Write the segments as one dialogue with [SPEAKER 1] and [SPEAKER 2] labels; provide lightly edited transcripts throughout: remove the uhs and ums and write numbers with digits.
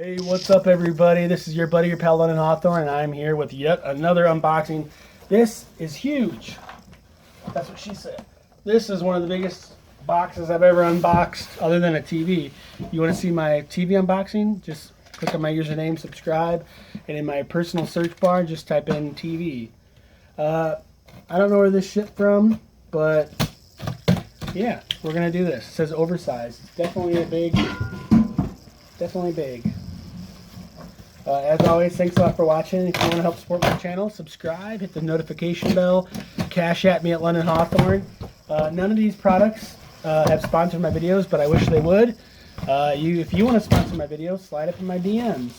[SPEAKER 1] Hey, what's up everybody? This is your buddy, your pal, London Hawthorne, and I'm here with yet another unboxing. This is huge. That's what she said. This is one of the biggest boxes I've ever unboxed, other than a TV. You want to see my TV unboxing? Just click on my username, subscribe, and in my personal search bar, just type in TV. I don't know where this shipped from, but yeah, we're gonna do this. It says oversized. It's definitely big. As always, thanks a lot for watching. If you want to help support my channel, subscribe, hit the notification bell, cash at me at London Hawthorne. None of these products have sponsored my videos, but I wish they would. If you want to sponsor my videos, slide up in my DMs.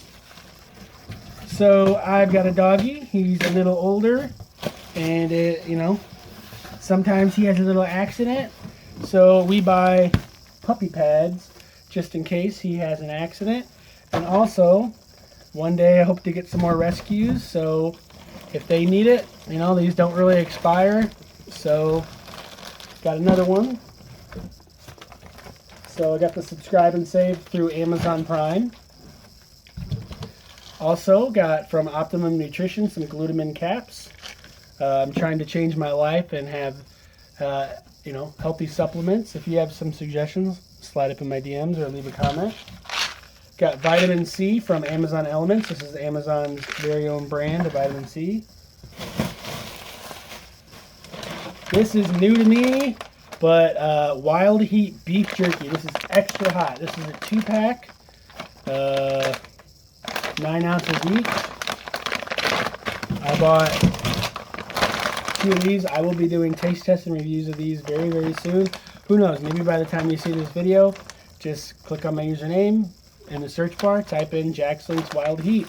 [SPEAKER 1] So I've got a doggy. He's a little older, and sometimes he has a little accident. So we buy puppy pads just in case he has an accident. And also, one day I hope to get some more rescues, so if they need it, these don't really expire. So got another one. So I got the subscribe and save through Amazon Prime. Also got from Optimum Nutrition some glutamine caps. I'm trying to change my life and have healthy supplements. If you have some suggestions, slide up in my DMs or leave a comment. Got vitamin C from Amazon Elements. This is Amazon's very own brand of vitamin C. This is new to me, but Wild Heat beef jerky. This is extra hot. This is a 2-pack, 9 ounces each. I bought 2 of these. I will be doing taste tests and reviews of these very, very soon. Who knows? Maybe by the time you see this video, just click on my username in the search bar, type in Jacklinks Wild Heat,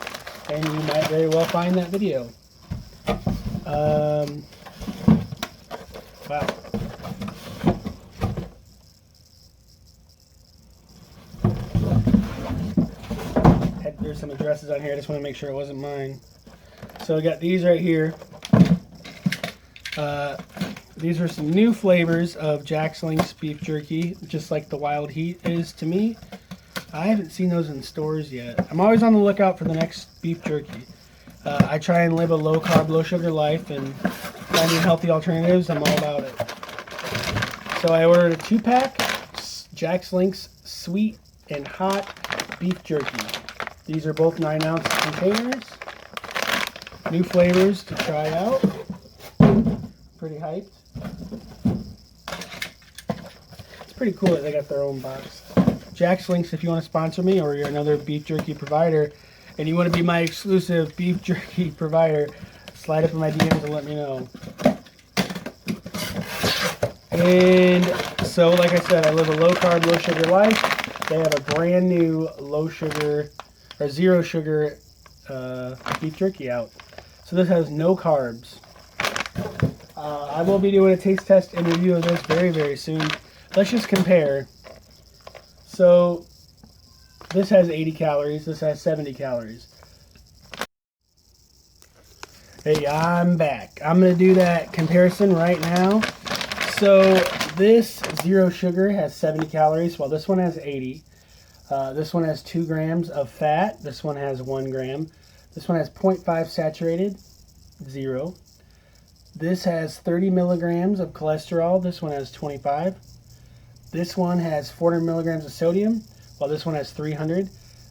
[SPEAKER 1] and you might very well find that video. Wow. There's some addresses on here. I just want to make sure it wasn't mine. So I got these right here. These are some new flavors of Jacklinks beef jerky, just like the Wild Heat is to me. I haven't seen those in stores yet. I'm always on the lookout for the next beef jerky. I try and live a low-carb, low-sugar life, and finding healthy alternatives, I'm all about it. So I ordered a 2-pack Jacklinks sweet and hot beef jerky. These are both 9-ounce containers. New flavors to try out. Pretty hyped. It's pretty cool that they got their own box. Jacklinks, if you want to sponsor me, or you're another beef jerky provider and you want to be my exclusive beef jerky provider, slide up in my DMs and let me know. And so, like I said, I live a low carb, low sugar life. They have a brand new low sugar or zero sugar beef jerky out. So this has no carbs. I will be doing a taste test and review of this very, very soon. Let's just compare. So this has 80 calories, this has 70 calories. Hey, I'm back. I'm going to do that comparison right now. So this zero sugar has 70 calories, while this one has 80. This one has 2 grams of fat. This one has 1 gram. This one has 0.5 saturated, 0. This has 30 milligrams of cholesterol. This one has 25. This one has 400 milligrams of sodium, while this one has 300.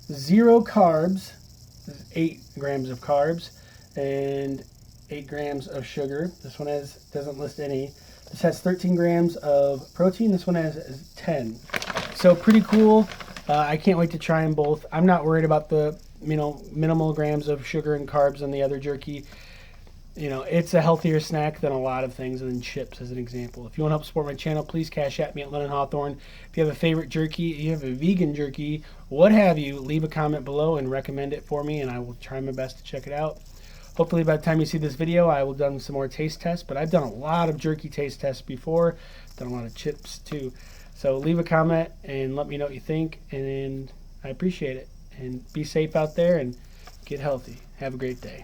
[SPEAKER 1] 0 carbs, 8 grams of carbs, and 8 grams of sugar. This one doesn't list any. This has 13 grams of protein. This one has 10. So pretty cool. I can't wait to try them both. I'm not worried about the minimal grams of sugar and carbs in the other jerky. It's a healthier snack than a lot of things, than chips, as an example. If you want to help support my channel, please cash at me at London Hawthorne. If you have a favorite jerky, if you have a vegan jerky, what have you, leave a comment below and recommend it for me, and I will try my best to check it out. Hopefully by the time you see this video, I will have done some more taste tests, but I've done a lot of jerky taste tests before. Done a lot of chips too. So leave a comment and let me know what you think, and I appreciate it. And be safe out there and get healthy. Have a great day.